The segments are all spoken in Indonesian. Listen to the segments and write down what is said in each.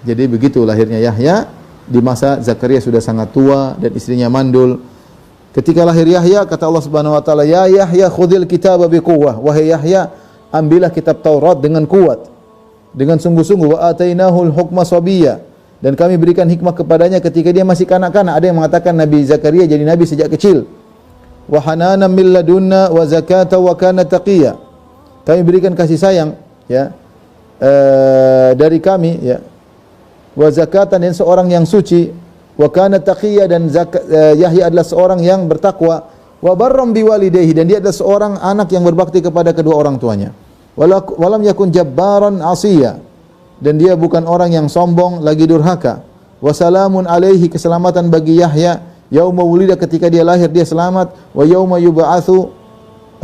Jadi begitu lahirnya Yahya di masa Zakaria sudah sangat tua dan istrinya mandul. Ketika lahir Yahya, kata Allah Subhanahu wa taala, "Ya Yahya, khudhil kitaba biquwwah." Wahai Yahya, ambillah kitab Taurat dengan kuat, dengan sungguh-sungguh. Wa atainahul hukma sabiyya, dan kami berikan hikmah kepadanya ketika dia masih kanak-kanak. Ada yang mengatakan Nabi Zakaria jadi nabi sejak kecil. Wa hananan min ladunna wa zakata wa kana taqiyya. Kami berikan kasih sayang, ya, dari kami, ya. Wa zakatan, dan seorang yang suci. Wa kana taqiyya, dan Yahya adalah seorang yang bertakwa. Wa barram biwalidayhi, dan dia adalah seorang anak yang berbakti kepada kedua orang tuanya. Walam yakun jabbaran asiya, dan dia bukan orang yang sombong lagi durhaka. Wa salamun alaihi, keselamatan bagi Yahya yauma wulida, ketika dia lahir dia selamat. Wa yauma yub'atsu,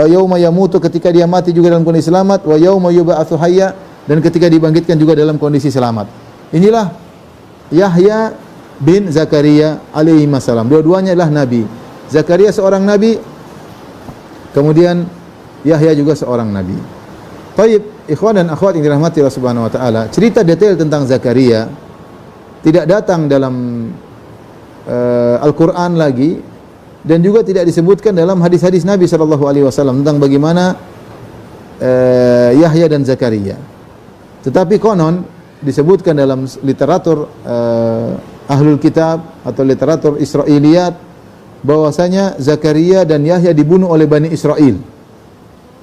yauma yamutu, ketika dia mati juga dalam kondisi selamat. Wa yauma yub'atsu hayya, dan ketika dibangkitkan juga dalam kondisi selamat. Inilah Yahya bin Zakaria alaihi salam. Dua-duanya adalah nabi. Zakaria seorang nabi, kemudian Yahya juga seorang nabi. Baik, ikhwan dan akhwat yang dirahmati Allah Subhanahu wa taala, cerita detail tentang Zakaria tidak datang dalam Al-Qur'an lagi, dan juga tidak disebutkan dalam hadis-hadis Nabi sallallahu alaihi wasallam tentang bagaimana Yahya dan Zakaria. Tetapi konon disebutkan dalam literatur Ahlul Kitab atau literatur Israiliyat bahwasanya Zakaria dan Yahya dibunuh oleh Bani Israel.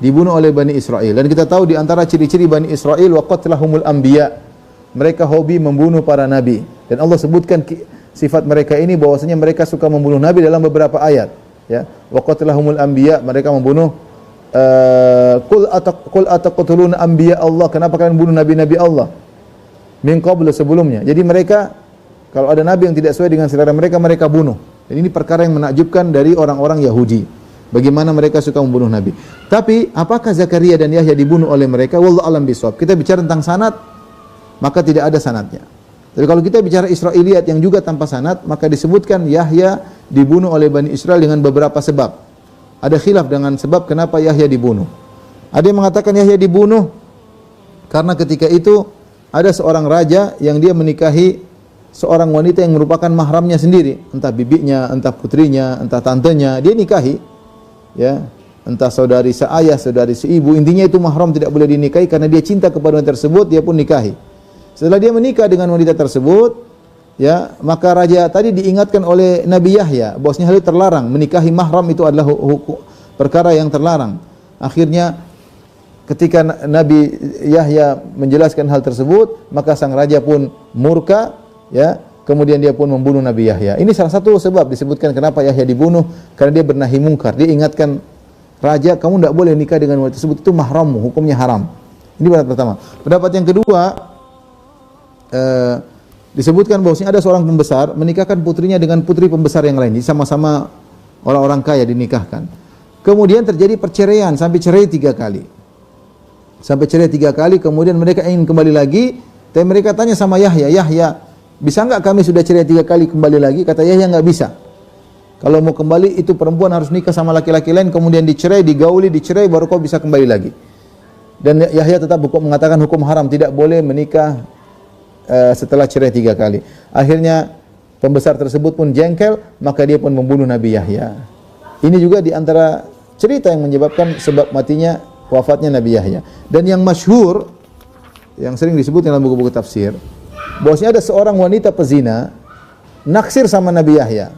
Dibunuh oleh Bani Israel. Dan kita tahu di antara ciri-ciri Bani Israel, wa qatlahumul anbiya. Mereka hobi membunuh para nabi. Dan Allah sebutkan sifat mereka ini bahwasanya mereka suka membunuh nabi dalam beberapa ayat, ya. Wa qatlahumul anbiya, mereka membunuh qul ataqtuluna anbiya Allah, kenapa kalian bunuh nabi-nabi Allah? Min qablu, sebelumnya. Jadi mereka, kalau ada nabi yang tidak sesuai dengan selera mereka, mereka bunuh. Dan ini perkara yang menakjubkan dari orang-orang Yahudi. Bagaimana mereka suka membunuh nabi. Tapi apakah Zakaria dan Yahya dibunuh oleh mereka? Wallahu alam bisawab. Kita bicara tentang sanad, maka tidak ada sanadnya. Tapi kalau kita bicara Israiliyat yang juga tanpa sanad, maka disebutkan Yahya dibunuh oleh Bani Israel dengan beberapa sebab. Ada khilaf dengan sebab kenapa Yahya dibunuh. Ada yang mengatakan Yahya dibunuh karena ketika itu ada seorang raja yang dia menikahi seorang wanita yang merupakan mahramnya sendiri, entah bibinya, entah putrinya, entah tantenya, dia nikahi, ya, entah saudari seayah, saudari seibu, intinya itu mahram, tidak boleh dinikahi karena dia cinta kepada wanita tersebut, dia pun nikahi. Setelah dia menikah dengan wanita tersebut, ya, maka raja tadi diingatkan oleh Nabi Yahya bahwasanya hal itu terlarang, menikahi mahram itu adalah perkara yang terlarang. Akhirnya ketika Nabi Yahya menjelaskan hal tersebut, maka sang raja pun murka, ya, kemudian dia pun membunuh Nabi Yahya. Ini salah satu sebab disebutkan kenapa Yahya dibunuh, karena dia bernahi mungkar. Dia ingatkan raja, kamu tidak boleh nikah dengan wanita tersebut, itu mahrammu, hukumnya haram. Ini pendapat pertama. Pendapat yang kedua, disebutkan bahwasanya ada seorang pembesar menikahkan putrinya dengan putri pembesar yang lain. Jadi sama-sama orang-orang kaya dinikahkan. Kemudian terjadi perceraian sampai cerai 3 kali. Sampai cerai 3 kali, kemudian mereka ingin kembali lagi, tapi mereka tanya sama Yahya, Yahya, bisa enggak kami sudah cerai 3 kali kembali lagi? Kata Yahya, enggak bisa. Kalau mau kembali, itu perempuan harus nikah sama laki-laki lain, kemudian dicerai, digauli, dicerai, baru kau bisa kembali lagi. Dan Yahya tetap mengatakan hukum haram, tidak boleh menikah setelah cerai 3 kali. Akhirnya pembesar tersebut pun jengkel, maka dia pun membunuh Nabi Yahya. Ini juga di antara cerita yang menyebabkan sebab matinya, wafatnya Nabi Yahya. Dan yang masyhur, yang sering disebut dalam buku-buku tafsir, bahwasanya ada seorang wanita pezina naksir sama Nabi Yahya.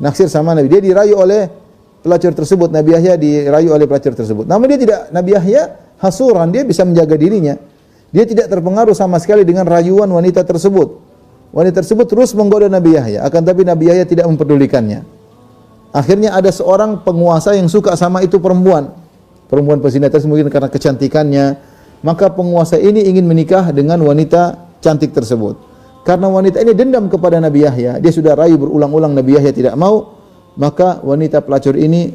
Naksir sama Nabi. Dia dirayu oleh pelacur tersebut. Nabi Yahya dirayu oleh pelacur tersebut. Namun dia tidak, Nabi Yahya hasuran, dia bisa menjaga dirinya. Dia tidak terpengaruh sama sekali dengan rayuan wanita tersebut. Wanita tersebut terus menggoda Nabi Yahya, akan tapi Nabi Yahya tidak mempedulikannya. Akhirnya ada seorang penguasa yang suka sama itu perempuan pezina tersebut, mungkin karena kecantikannya, maka penguasa ini ingin menikah dengan wanita cantik tersebut. Karena wanita ini dendam kepada Nabi Yahya, dia sudah rayu berulang-ulang, Nabi Yahya tidak mau, maka wanita pelacur ini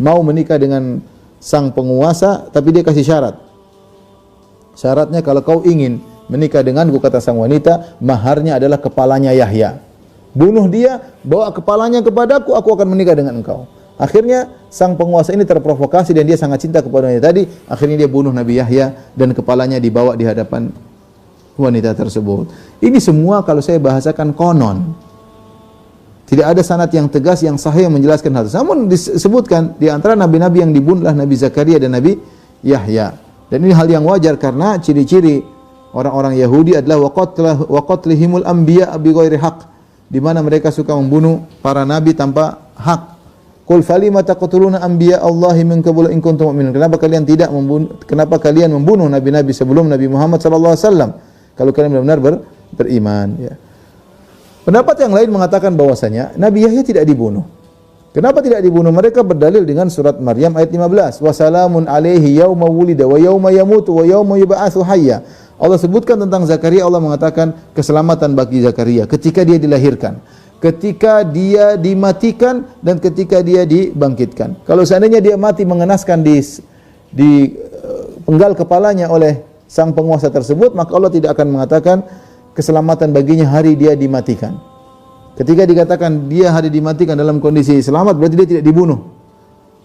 mau menikah dengan sang penguasa, tapi dia kasih syarat. Syaratnya, kalau kau ingin menikah denganku, kata sang wanita, maharnya adalah kepalanya Yahya. Bunuh dia, bawa kepalanya kepadaku, aku akan menikah dengan engkau. Akhirnya sang penguasa ini terprovokasi dan dia sangat cinta kepada wanita tadi. Akhirnya dia bunuh Nabi Yahya dan kepalanya dibawa di hadapan wanita tersebut. Ini semua kalau saya bahasakan konon. Tidak ada sanad yang tegas yang sahih yang menjelaskan hal itu. Namun disebutkan di antara nabi-nabi yang dibunuhlah Nabi Zakaria dan Nabi Yahya. Dan ini hal yang wajar karena ciri-ciri orang-orang Yahudi adalah wa qatlihimul anbiya bighairi haqq, di mana mereka suka membunuh para nabi tanpa hak. Qul falima taqtuluna anbiya Allahi min qabl in kuntum mu'minin. Kenapa kalian membunuh nabi-nabi sebelum Nabi Muhammad sallallahu alaihi wasallam kalau kalian benar-benar beriman, ya. Pendapat yang lain mengatakan bahwasanya Nabi Yahya tidak dibunuh. Kenapa tidak dibunuh? Mereka berdalil dengan surat Maryam ayat 15. Wa salamun alaihi yauma wulida wa yauma yamutu wa yauma yub'atsu hayya. Allah sebutkan tentang Zakaria, Allah mengatakan keselamatan bagi Zakaria ketika dia dilahirkan, ketika dia dimatikan dan ketika dia dibangkitkan. Kalau seandainya dia mati mengenaskan di penggal kepalanya oleh sang penguasa tersebut, maka Allah tidak akan mengatakan keselamatan baginya hari dia dimatikan. Ketika dikatakan dia hari dimatikan dalam kondisi selamat, berarti dia tidak dibunuh.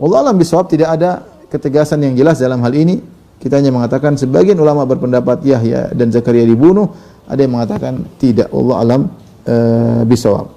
Wallahu a'lam bishawab, tidak ada ketegasan yang jelas dalam hal ini. Kita hanya mengatakan sebagian ulama berpendapat Yahya dan Zakaria dibunuh, ada yang mengatakan tidak. Wallahu a'lam bishawab.